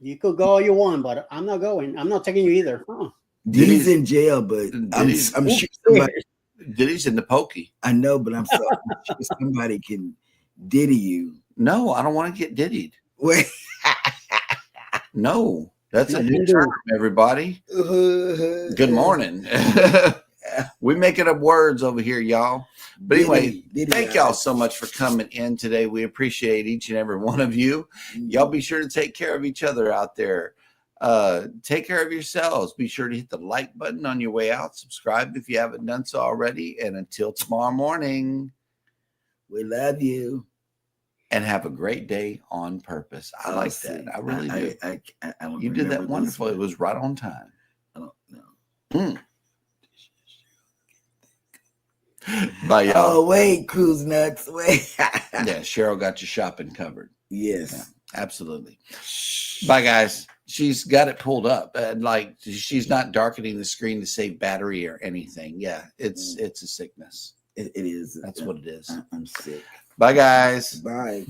You could go all you want, but I'm not going. I'm not taking you either. Diddy's in jail, but I'm sure somebody. Diddy's in the pokey. I know, but I'm sure somebody can Diddy you. No, I don't want to get Diddied. Wait. No, that's a new term, everybody. Good morning. We making up words over here, y'all. But anyway, thank y'all so much for coming in today. We appreciate each and every one of you. Y'all be sure to take care of each other out there. Take care of yourselves. Be sure to hit the like button on your way out. Subscribe if you haven't done so already. And until tomorrow morning, we love you. And have a great day on purpose. I like that. I really do. I don't you did that wonderful. It was right on time. I don't know. Bye, y'all. Oh, wait, Cruise Nuts. Wait. Yeah, Cheryl got your shopping covered. Yes. Yeah, absolutely. Bye, guys. She's got it pulled up. Like, she's not darkening the screen to save battery or anything. Yeah, it's a sickness. It is. That's what it is. I'm sick. Bye, guys. Bye.